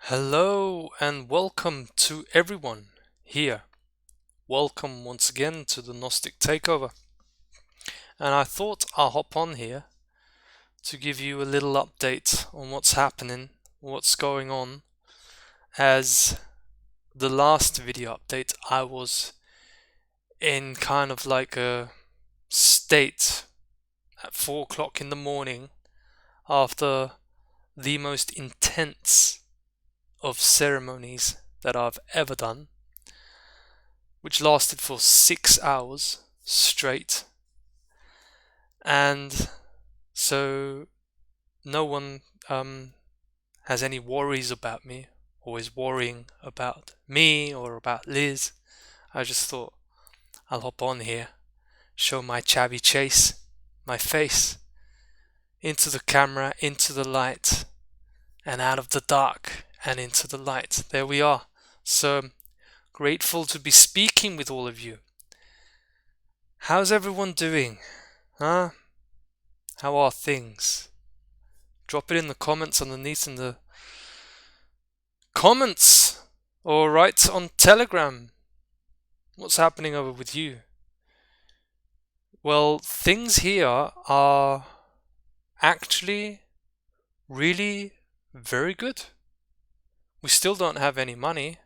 Hello and welcome to everyone here. Welcome once again to the Gnostic Takeover. And I thought I'll hop on here to give you a little update on what's happening, what's going on. As the last video update, I was in kind of like a state at 4 o'clock in the morning after the most intense of ceremonies that I've ever done, which lasted for 6 hours straight. And so no one has any worries about me or is worrying about me or about Liz. I just thought I'll hop on here, show my chabby chase, my face, into the camera, into the light, and out of the dark and into the light. There we are. So grateful to be speaking with all of you. How's everyone doing? Huh? How are things? Drop it in the comments underneath in the comments or write on Telegram. What's happening over with you? Well, things here are actually really very good. We still don't have any money.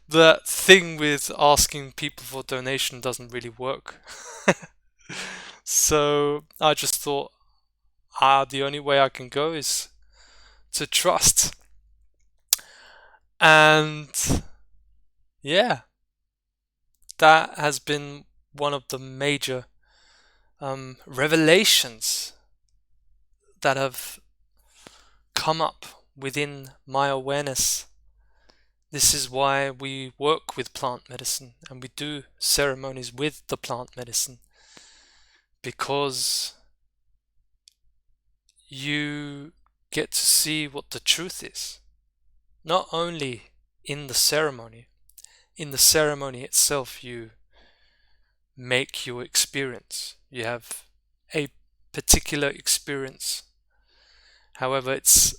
The thing with asking people for donation doesn't really work. So I just thought, the only way I can go is to trust. And yeah, that has been one of the major revelations that have come up within my awareness. This is why we work with plant medicine and we do ceremonies with the plant medicine, because you get to see what the truth is, not only in the ceremony. In the ceremony itself, you make your experience. You have a particular experience. However, it's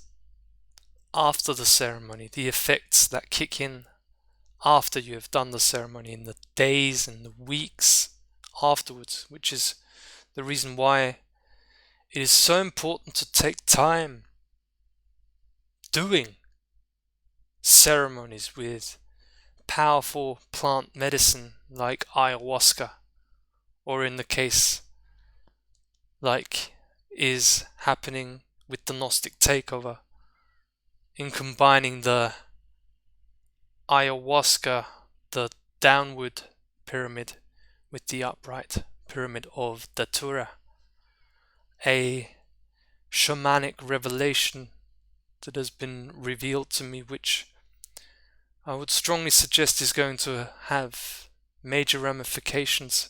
after the ceremony, the effects that kick in after you have done the ceremony, in the days and the weeks afterwards, which is the reason why it is so important to take time doing ceremonies with powerful plant medicine like ayahuasca, or in the case like is happening with the Gnostic Takeover, in combining the ayahuasca, the downward pyramid, with the upright pyramid of datura, a shamanic revelation that has been revealed to me, which I would strongly suggest is going to have major ramifications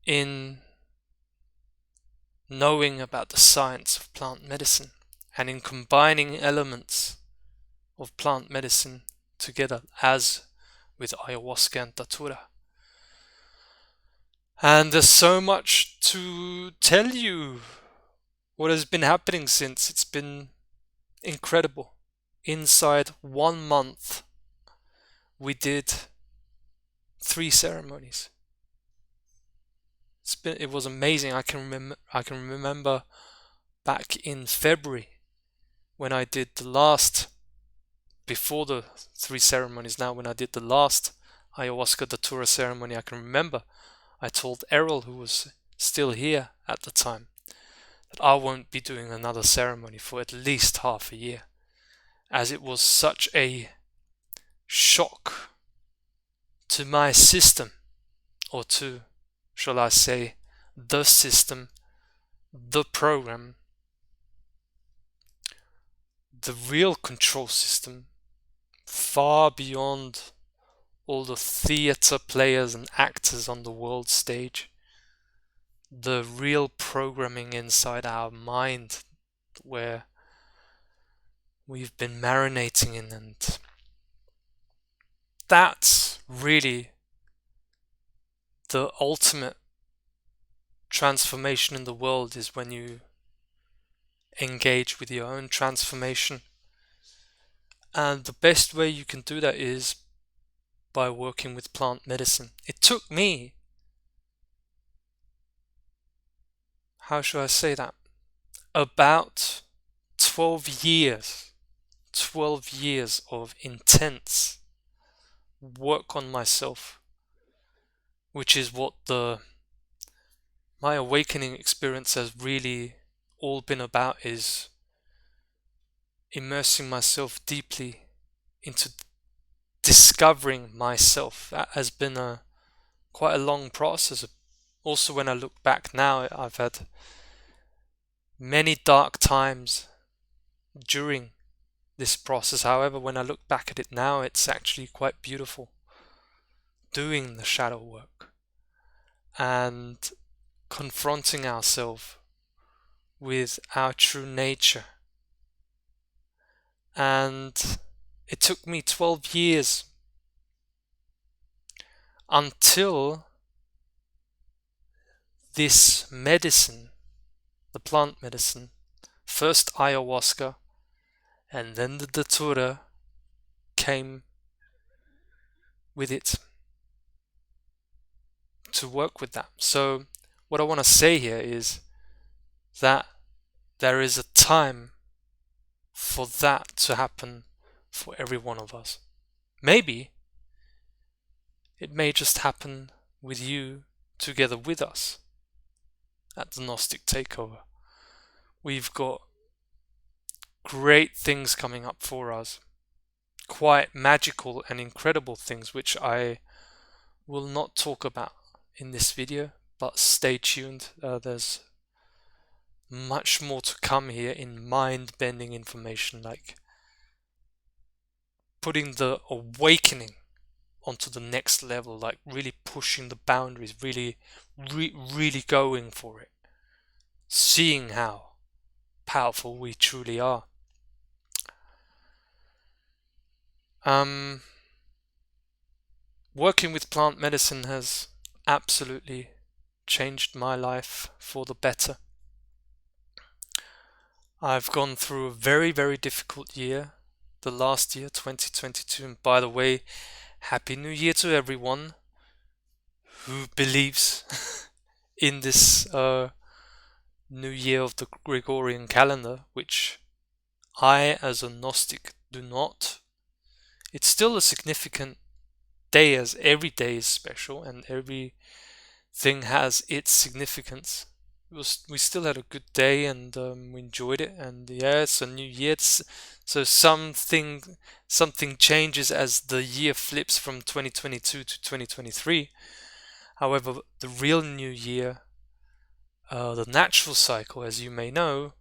in knowing about the science of plant medicine and in combining elements of plant medicine together, as with ayahuasca and datura. And there's so much to tell you what has been happening since. It's been incredible. Inside 1 month, we did 3 ceremonies. It was amazing. I can remember back in February when I did the last, before the 3 ceremonies now, when I did the last ayahuasca datura ceremony. I can remember I told Errol, who was still here at the time, that I won't be doing another ceremony for at least half a year, as it was such a shock to my system, or to, shall I say, the system, the program, the real control system, far beyond all the theatre players and actors on the world stage. The real programming inside our mind, where we've been marinating in, and that's really the ultimate transformation in the world, is when you engage with your own transformation. And the best way you can do that is by working with plant medicine. It took me, how should I say that, about 12 years of intense work on myself, which is what my awakening experience has really all been about, is immersing myself deeply into discovering myself. That has been quite a long process. Also, when I look back now, I've had many dark times during this process. However, when I look back at it now, it's actually quite beautiful doing the shadow work and confronting ourselves with our true nature. And it took me 12 years until this medicine, the plant medicine, first ayahuasca and then the datura, came with it to work with that. So what I want to say here is that there is a time for that to happen for every one of us. Maybe it may just happen with you together with us at the Gnostic Takeover. We've got great things coming up for us, quite magical and incredible things, which I will not talk about in this video, but stay tuned. There's much more to come here in mind-bending information, like putting the awakening onto the next level, like really pushing the boundaries, really going for it, seeing how powerful we truly are. Working with plant medicine has absolutely changed my life for the better. I've gone through a very, very difficult year, the last year, 2022. And by the way, Happy New Year to everyone who believes in this new year of the Gregorian calendar, which I, as a Gnostic, do not. It's still a significant day, as every day is special and everything has its significance. We still had a good day, and we enjoyed it, and yeah, it's a new year. So something changes as the year flips from 2022 to 2023. However, the real new year, the natural cycle, as you may know,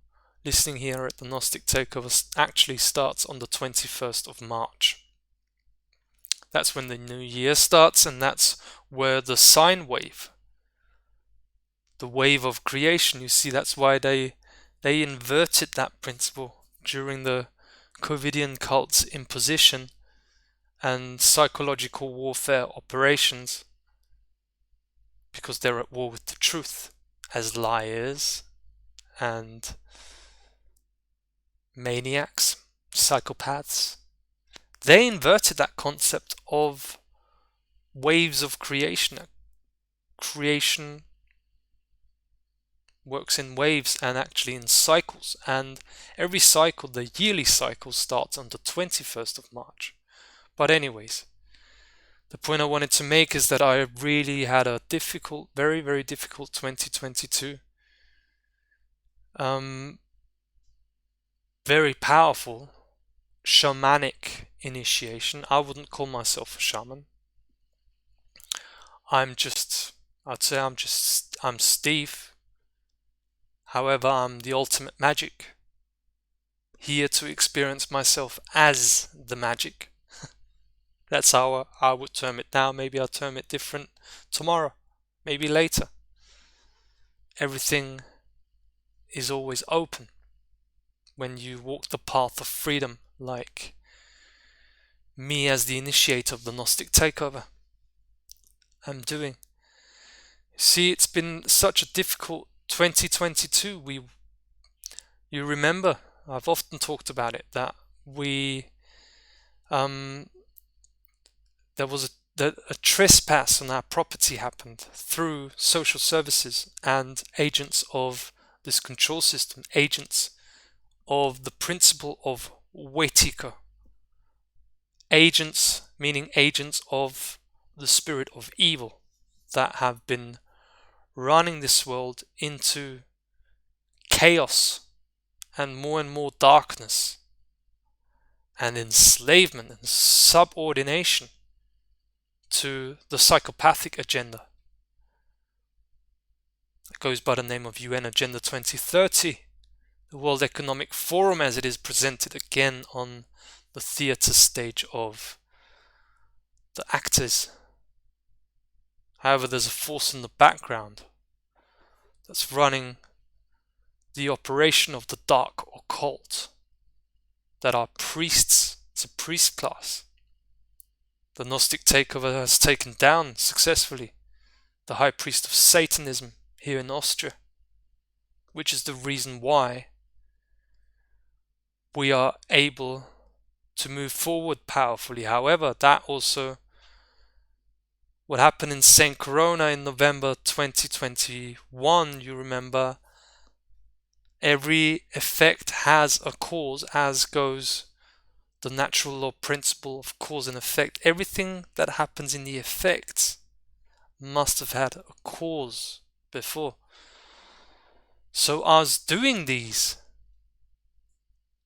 listening here at the Gnostic Takeover, actually starts on the 21st of March. That's when the new year starts, and that's where the sine wave, the wave of creation, you see, that's why they inverted that principle during the Covidian cult's imposition and psychological warfare operations, because they're at war with the truth as liars and maniacs, psychopaths. They inverted that concept of waves of creation. Creation works in waves and actually in cycles, and every cycle, the yearly cycle, starts on the 21st of March. But anyways, the point I wanted to make is that I really had a difficult, very, very difficult 2022. Very powerful shamanic initiation. I wouldn't call myself a shaman. I'm Steve. However, I'm the ultimate magic, here to experience myself as the magic. That's how I would term it now. Maybe I'll term it different tomorrow, maybe later. Everything is always open when you walk the path of freedom, like me as the initiator of the Gnostic Takeover I'm doing. See, it's been such a difficult 2022. You remember, I've often talked about it, that um, there was a trespass on our property happened through social services and agents of this control system, agents of the principle of Wetiko. Agents, meaning agents of the spirit of evil that have been running this world into chaos and more darkness and enslavement and subordination to the psychopathic agenda. It goes by the name of UN Agenda 2030, the World Economic Forum as it is presented again on the theatre stage of the actors. However, there's a force in the background that's running the operation of the dark occult that are priests. It's a priest class. The Gnostic takeover has taken down successfully the high priest of Satanism here in Austria, which is the reason why we are able to move forward powerfully. However, that also, what happened in St. Corona in November 2021, you remember, every effect has a cause, as goes the natural law principle of cause and effect. Everything that happens in the effects must have had a cause before. So us doing these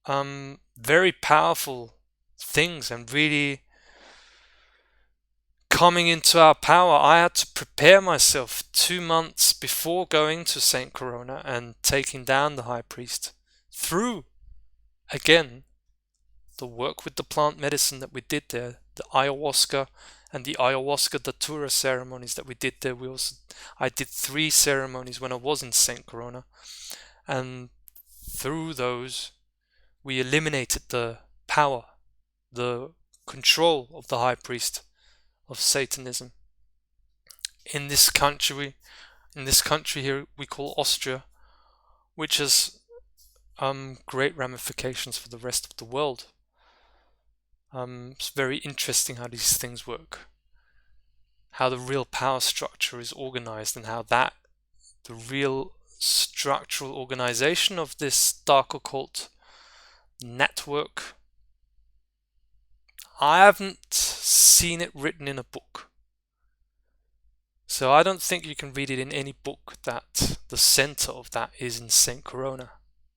very powerful things and really coming into our power, I had to prepare myself 2 months before going to St. Corona and taking down the high priest through, again, the work with the plant medicine that we did there, the ayahuasca and the ayahuasca datura ceremonies that we did there. I did 3 ceremonies when I was in St. Corona, and through those we eliminated the power, the control of the high priest of Satanism. In this country here we call Austria, which has great ramifications for the rest of the world. It's very interesting how these things work, how the real power structure is organized, and how that the real structural organization of this dark occult network, I haven't seen it written in a book. So I don't think you can read it in any book that the center of that is in St. Corona.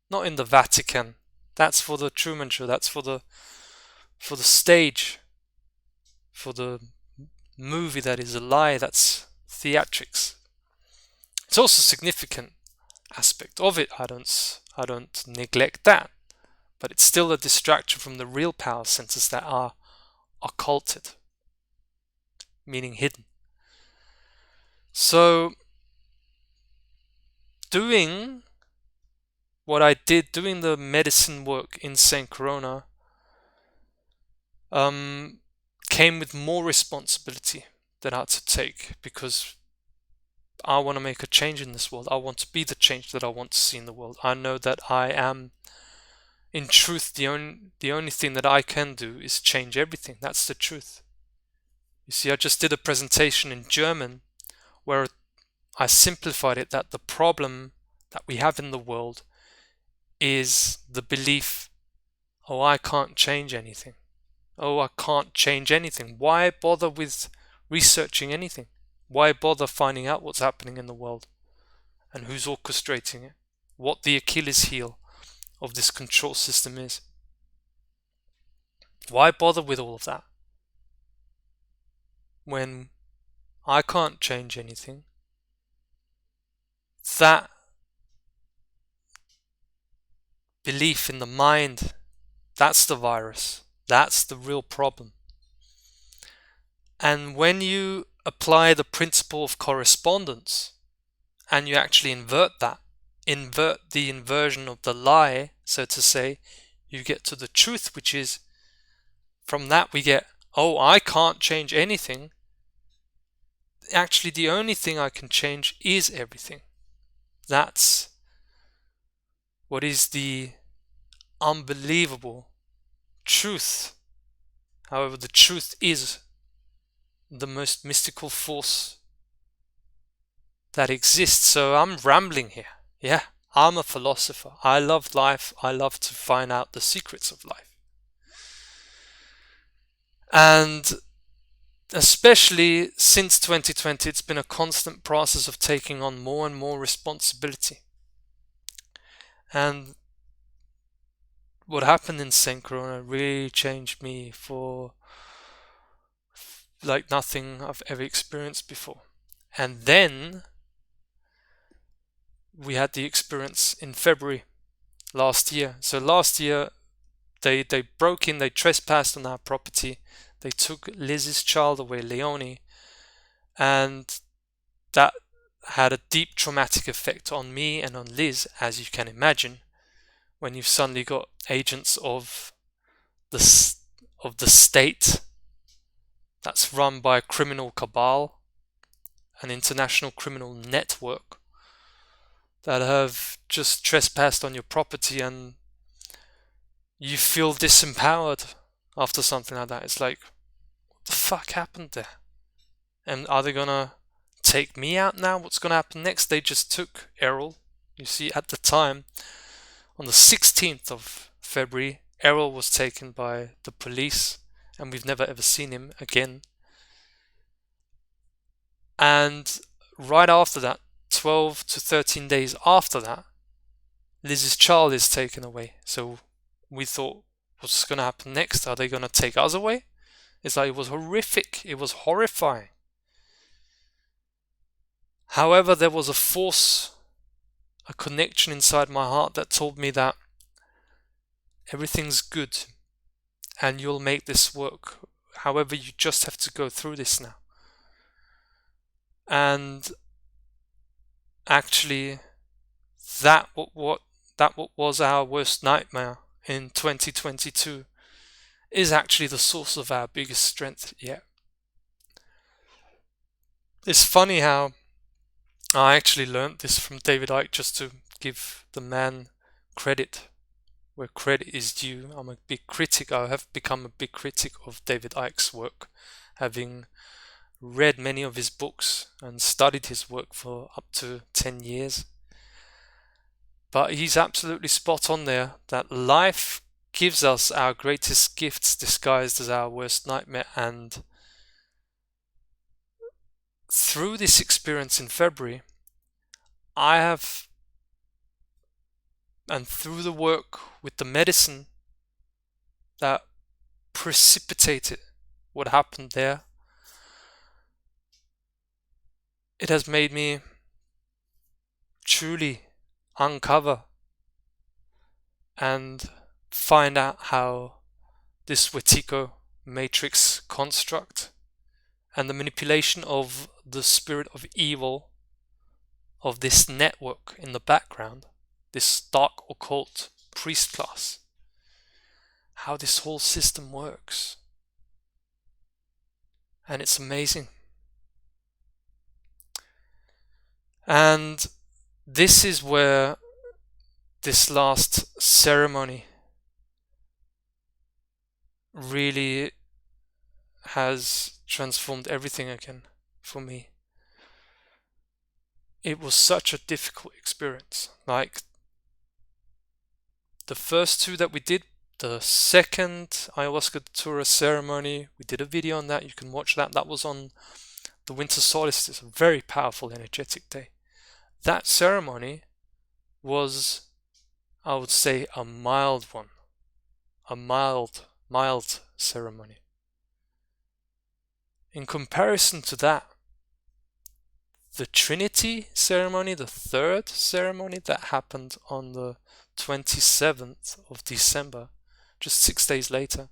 Not in the Vatican. That's for the Truman Show. That's for the stage. For the movie that is a lie. That's theatrics. It's also a significant aspect of it. I don't neglect that. But it's still a distraction from the real power centers that are occulted, meaning hidden. So, doing what I did, doing the medicine work in St. Corona, came with more responsibility that I had to take, because I want to make a change in this world. I want to be the change that I want to see in the world. I know that I am, in truth, the only thing that I can do is change everything. That's the truth. You see, I just did a presentation in German where I simplified it, that the problem that we have in the world is the belief, oh, I can't change anything. Oh, I can't change anything. Why bother with researching anything? Why bother finding out what's happening in the world and who's orchestrating it? What the Achilles heel of this control system is? Why bother with all of that when I can't change anything? That belief in the mind, that's the virus. That's the real problem. And when you apply the principle of correspondence and you actually invert the inversion of the lie, so to say, you get to the truth, which is, from that we get, oh, I can't change anything. Actually, the only thing I can change is everything. That's what is the unbelievable truth. However, the truth is the most mystical force that exists. So I'm rambling here. Yeah, I'm a philosopher. I love life. I love to find out the secrets of life. And especially since 2020, it's been a constant process of taking on more and more responsibility. And what happened in St. Corona really changed me for like nothing I've ever experienced before. And then we had the experience in February last year. So last year, they broke in, they trespassed on our property, they took Liz's child away, Leonie, and that had a deep traumatic effect on me and on Liz, as you can imagine, when you've suddenly got agents of the state that's run by a criminal cabal, an international criminal network that have just trespassed on your property, and you feel disempowered after something like that. It's like, what the fuck happened there? And are they gonna take me out now? What's gonna happen next? They just took Errol. You see, at the time, on the 16th of February, Errol was taken by the police, and we've never ever seen him again. And right after that, 12 to 13 days after that, Liz's child is taken away. So we thought, what's going to happen next? Are they going to take us away? It's like, it was horrific. It was horrifying. However, there was a force, a connection inside my heart that told me that everything's good and you'll make this work. However, you just have to go through this now. And actually, that what was our worst nightmare in 2022 is actually the source of our biggest strength yet. It's funny how I actually learned this from David Icke, just to give the man credit where credit is due. I'm a big critic. I have become a big critic of David Icke's work, having read many of his books and studied his work for up to 10 years. But he's absolutely spot on there, that life gives us our greatest gifts disguised as our worst nightmare. And through this experience in February, and through the work with the medicine that precipitated what happened there, it has made me truly uncover and find out how this Wetiko matrix construct and the manipulation of the spirit of evil of this network in the background, this dark occult priest class, how this whole system works. And it's amazing. And this is where this last ceremony really has transformed everything again for me. It was such a difficult experience. Like the first two that we did, the second ayahuasca datura ceremony, we did a video on that. You can watch that. That was on the winter solstice, a very powerful, energetic day. That ceremony was, I would say, a mild one, a mild ceremony. In comparison to that, the Trinity ceremony, the third ceremony that happened on the 27th of December, just 6 days later,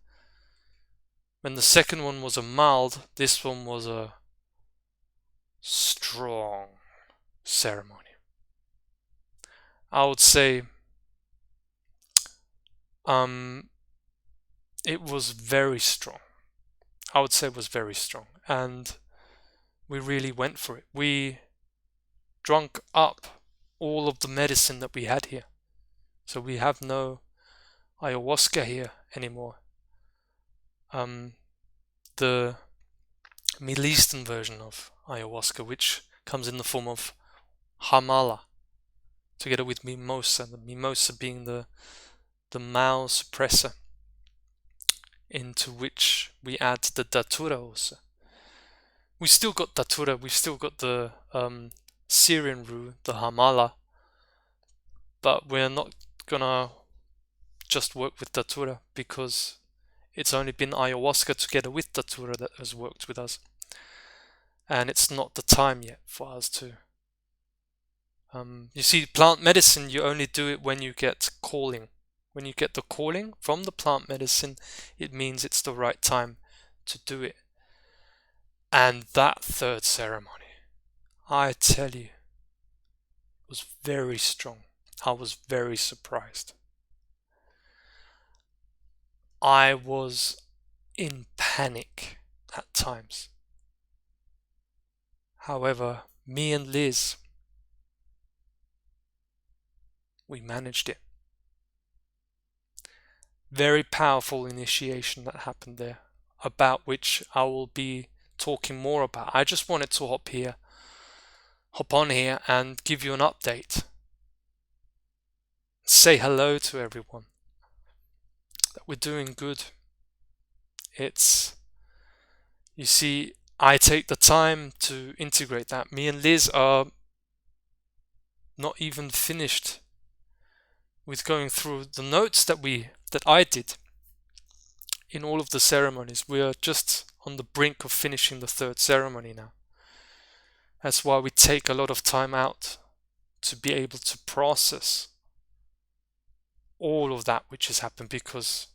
when the second one was a mild, this one was a strong ceremony. I would say it was very strong. I would say it was very strong, and we really went for it. We drunk up all of the medicine that we had here. So we have no ayahuasca here anymore. The Middle Eastern version of ayahuasca, which comes in the form of hamala, together with mimosa, the mimosa being the Mao suppressor, into which we add the datura also. We still got datura, we've still got the Syrian rue, the hamala, but we're not gonna just work with datura because it's only been ayahuasca together with datura that has worked with us, and it's not the time yet for us to. You see, plant medicine, you only do it when you get calling. When you get the calling from the plant medicine, it means it's the right time to do it. And that third ceremony, I tell you, was very strong. I was very surprised. I was in panic at times. However, me and Liz, we managed it. Very powerful initiation that happened there, about which I will be talking more about. I just wanted to hop on here and give you an update. Say hello to everyone. That we're doing good. You see, I take the time to integrate that. Me and Liz are not even finished with going through the notes that I did in all of the ceremonies. We are just on the brink of finishing the third ceremony now. That's why we take a lot of time out to be able to process all of that which has happened, because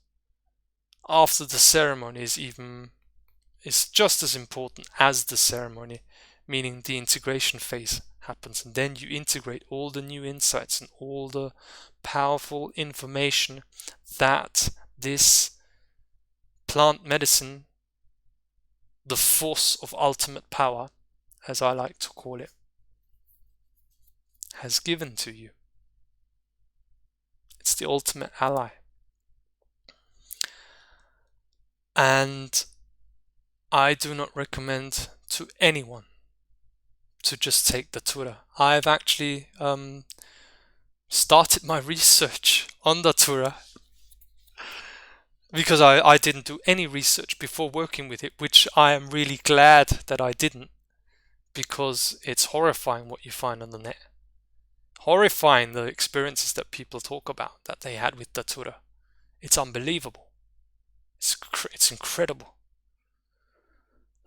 after the ceremony is just as important as the ceremony, meaning the integration phase happens, and then you integrate all the new insights and all the powerful information that this plant medicine, the force of ultimate power, as I like to call it, has given to you. It's the ultimate ally. And I do not recommend to anyone to just take datura. I've actually started my research on datura because I didn't do any research before working with it, which I am really glad that I didn't, because it's horrifying what you find on the net. Horrifying, the experiences that people talk about that they had with datura. It's unbelievable. It's incredible.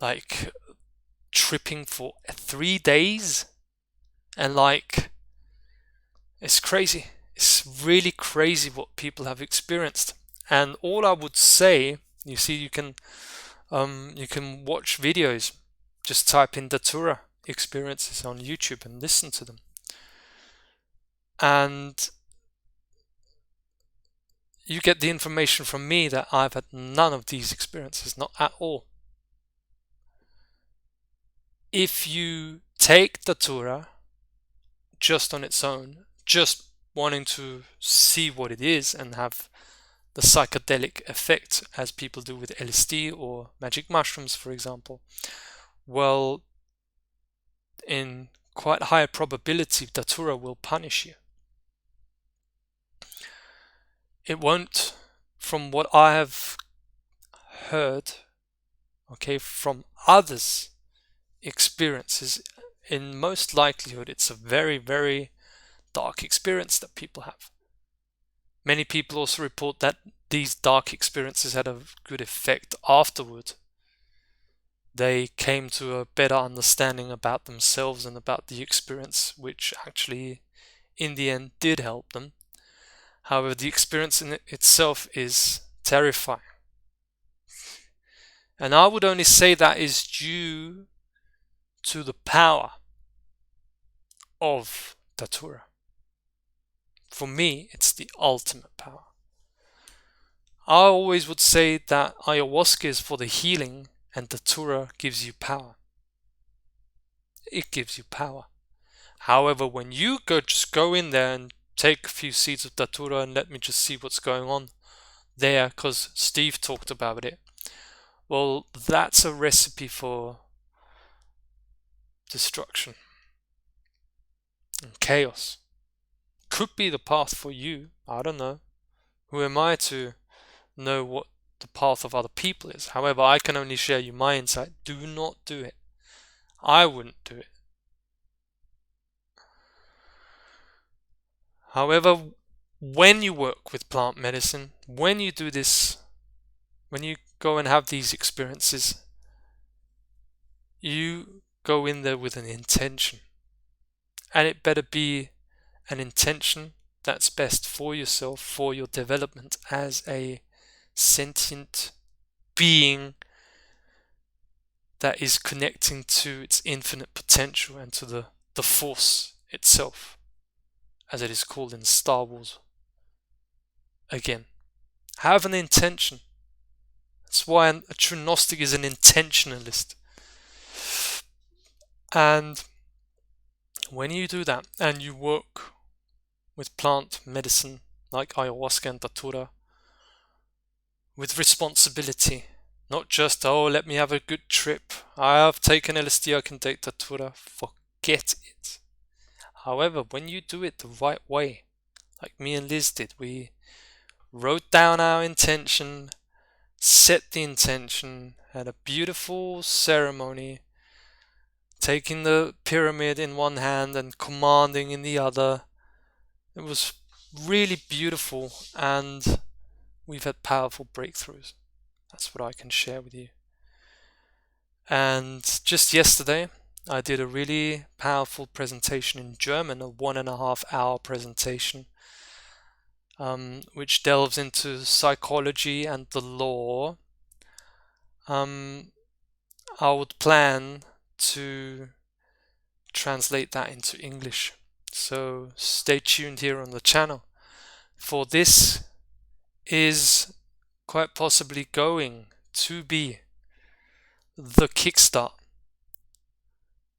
Like tripping for 3 days, and it's crazy. It's really crazy what people have experienced. And all I would say, you see, you can watch videos. Just type in datura experiences on YouTube and listen to them. And you get the information from me that I've had none of these experiences, not at all. If you take datura just on its own, just wanting to see what it is and have the psychedelic effect, as people do with LSD or magic mushrooms, for example, well, in quite high probability, datura will punish you. It won't, from what I have heard, okay, from others' experiences, in most likelihood, it's a very, very dark experience that people have. Many people also report that these dark experiences had a good effect afterward. They came to a better understanding about themselves and about the experience, which actually, in the end, did help them. However, the experience in itself is terrifying. And I would only say that is due to the power of datura. For me, it's the ultimate power. I always would say that ayahuasca is for the healing and datura gives you power. It gives you power. However, when you just go in there and take a few seeds of datura and let me just see what's going on there, because Steve talked about it. Well, that's a recipe for destruction and chaos. Could be the path for you. I don't know. Who am I to know what the path of other people is? However, I can only share you my insight. Do not do it. I wouldn't do it. However, when you work with plant medicine, when you do this, when you go and have these experiences, you go in there with an intention. And it better be an intention that's best for yourself, for your development as a sentient being that is connecting to its infinite potential and to the force itself, as it is called in Star Wars. Again, have an intention. That's why a true Gnostic is an intentionalist. And when you do that and you work with plant medicine like ayahuasca and datura with responsibility, not just, oh, let me have a good trip, I have taken LSD, I can take datura, forget it. However, when you do it the right way, like me and Liz did, we wrote down our intention, set the intention, had a beautiful ceremony, taking the pyramid in one hand and commanding in the other. It was really beautiful, and we've had powerful breakthroughs. That's what I can share with you. And just yesterday, I did a really powerful presentation in German, a 1.5 hour presentation, which delves into psychology and the law. I would plan to translate that into English. So stay tuned here on the channel, for this is quite possibly going to be the kickstart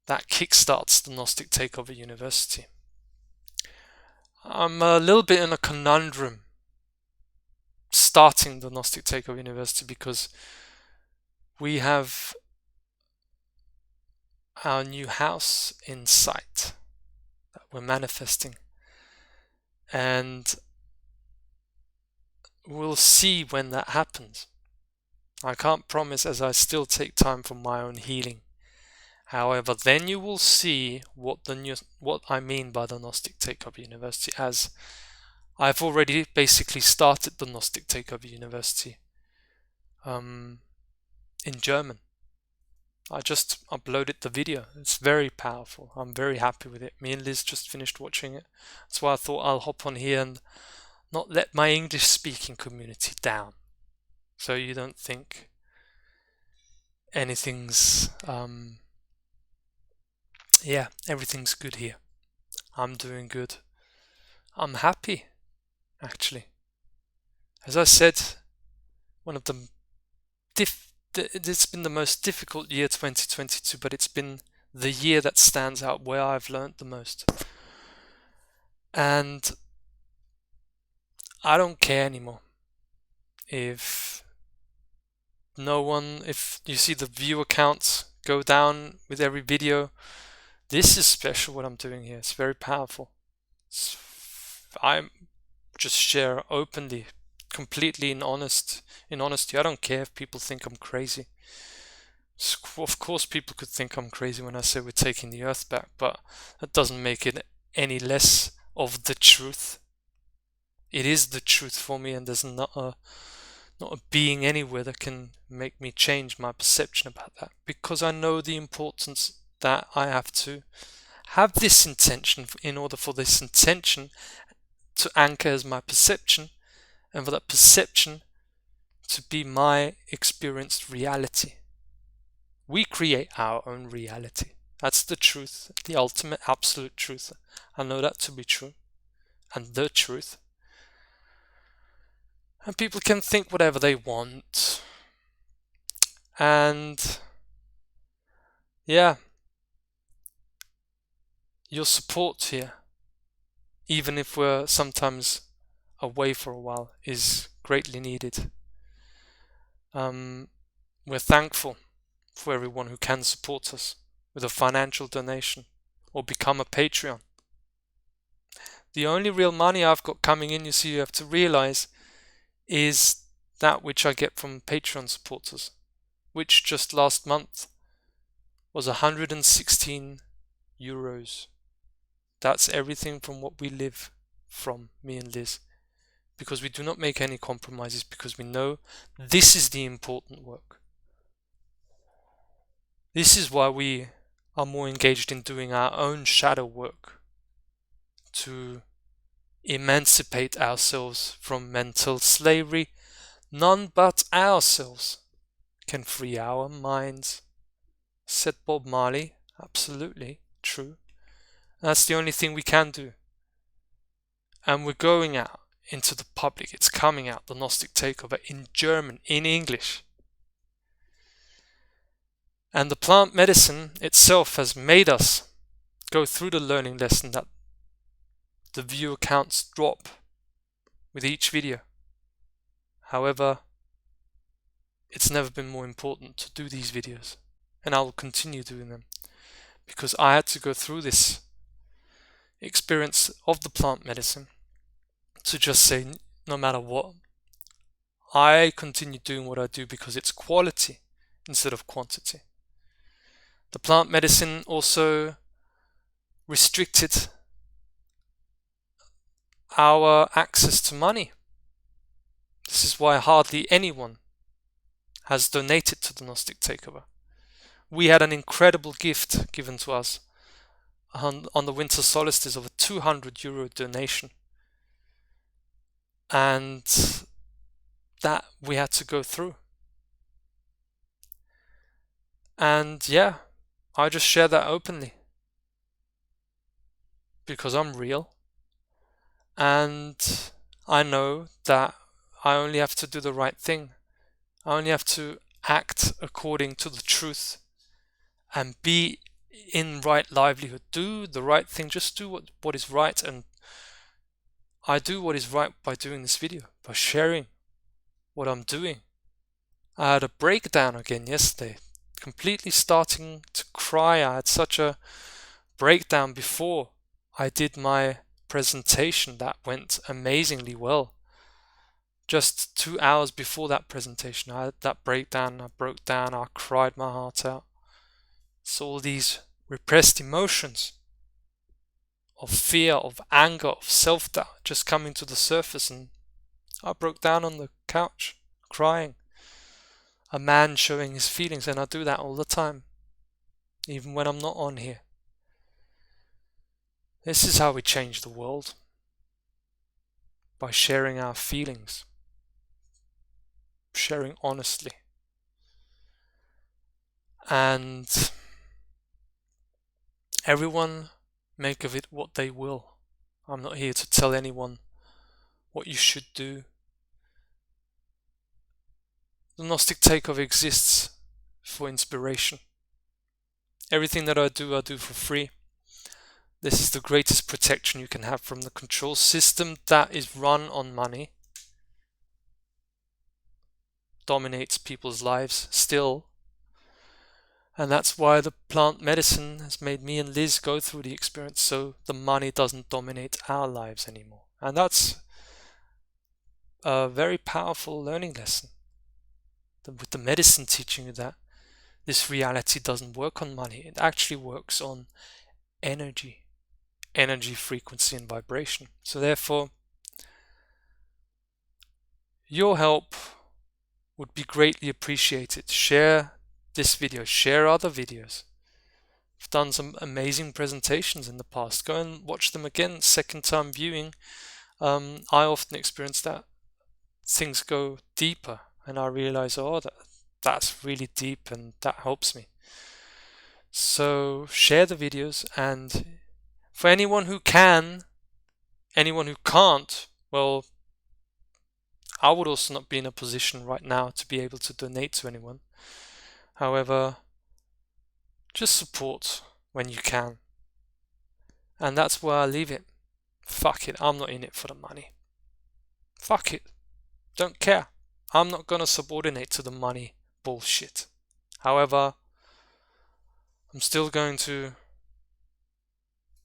that kickstarts the Gnostic Takeover University. I'm a little bit in a conundrum starting the Gnostic Takeover University, because we have our new house in sight that we're manifesting, and we'll see when that happens. I can't promise, as I still take time for my own healing. However, then you will see what I mean by the Gnostic Takeover University, as I've already basically started the Gnostic Takeover University in German. I just uploaded the video. It's very powerful. I'm very happy with it. Me and Liz just finished watching it. That's why I thought I'll hop on here and not let my English speaking community down, so you don't think anything's everything's good here. I'm doing good. I'm happy, actually. As I said, it's been the most difficult year, 2022, but it's been the year that stands out, where I've learned the most. And I don't care anymore if you see the viewer counts go down with every video. This is special what I'm doing here. It's very powerful. I just share openly, completely in honesty. I don't care if people think I'm crazy. Of course people could think I'm crazy when I say we're taking the earth back, but that doesn't make it any less of the truth. It is the truth for me, and there's not a being anywhere that can make me change my perception about that, because I know the importance that I have to have this intention in order for this intention to anchor as my perception, and for that perception to be my experienced reality. We create our own reality. That's the truth, the ultimate absolute truth. I know that to be true, and the truth. And people can think whatever they want. And yeah, your support here, even if we're sometimes away for a while, is greatly needed. We're thankful for everyone who can support us with a financial donation or become a Patreon. The only real money I've got coming in, you see, you have to realize, is that which I get from Patreon supporters, which just last month was 116 euros. That's everything from what we live from, me and Liz, because we do not make any compromises, because we know this is the important work. This is why we are more engaged in doing our own shadow work to emancipate ourselves from mental slavery. None but ourselves can free our minds, said Bob Marley. Absolutely true. That's the only thing we can do. And we're going out into the public. It's coming out, the Gnostic Takeover, in German, in English. And the plant medicine itself has made us go through the learning lesson that the viewer counts drop with each video. However, it's never been more important to do these videos, and I will continue doing them, because I had to go through this experience of the plant medicine to just say, no matter what, I continue doing what I do because it's quality instead of quantity. The plant medicine also restricted our access to money. This is why hardly anyone has donated to the Gnostic Takeover. We had an incredible gift given to us on the winter solstice of a 200 euro donation. And that we had to go through. And yeah, I just share that openly because I'm real, and I know that I only have to do the right thing. I only have to act according to the truth and be in right livelihood. Do the right thing. Just do what is right. And I do what is right by doing this video, by sharing what I'm doing. I had a breakdown again yesterday, completely starting to cry. I had such a breakdown before I did my presentation that went amazingly well. Just 2 hours before that presentation, I had that breakdown. I broke down. I cried my heart out. So all these repressed emotions of fear, of anger, of self-doubt just coming to the surface, and I broke down on the couch crying. A man showing his feelings, and I do that all the time, even when I'm not on here. This is how we change the world, by sharing our feelings, sharing honestly. And everyone make of it what they will. I'm not here to tell anyone what you should do. The Gnostic Takeover exists for inspiration. Everything that I do for free. This is the greatest protection you can have from the control system that is run on money. Dominates people's lives still. And that's why the plant medicine has made me and Liz go through the experience, so the money doesn't dominate our lives anymore. And that's a very powerful learning lesson. With the medicine teaching you that this reality doesn't work on money. It actually works on energy, frequency, and vibration. So therefore, your help would be greatly appreciated. Share this video, share other videos. I've done some amazing presentations in the past. Go and watch them again, second time viewing. I often experience that things go deeper, and I realize, oh, that's really deep, and that helps me. So share the videos, and for anyone who can, anyone who can't, well, I would also not be in a position right now to be able to donate to anyone. However, just support when you can. And that's where I leave it. Fuck it, I'm not in it for the money. Fuck it, don't care. I'm not gonna subordinate to the money bullshit. However, I'm still going to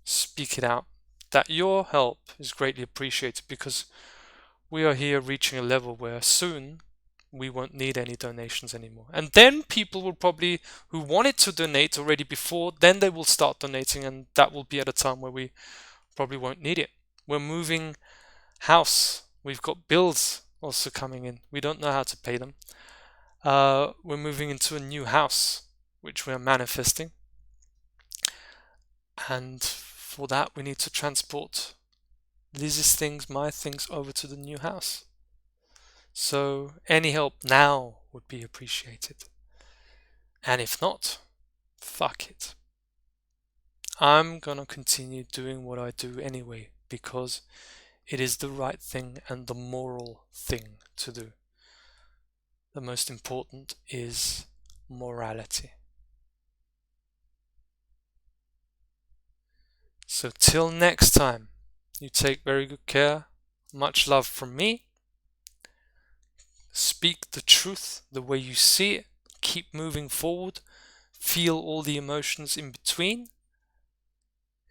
speak it out that your help is greatly appreciated, because we are here reaching a level where soon we won't need any donations anymore. And then people will probably, who wanted to donate already before, then they will start donating, and that will be at a time where we probably won't need it. We're moving house. We've got bills also coming in. We don't know how to pay them. We're moving into a new house, which we are manifesting. And for that, we need to transport Liz's things, my things, over to the new house. So any help now would be appreciated. And if not, fuck it. I'm gonna continue doing what I do anyway, because it is the right thing and the moral thing to do. The most important is morality. So till next time, you take very good care. Much love from me. Speak the truth the way you see it. Keep moving forward. Feel all the emotions in between.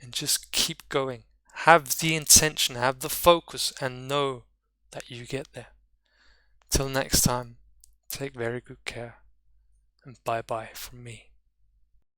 And just keep going. Have the intention, have the focus, and know that you get there. Till next time, take very good care. And bye bye from me.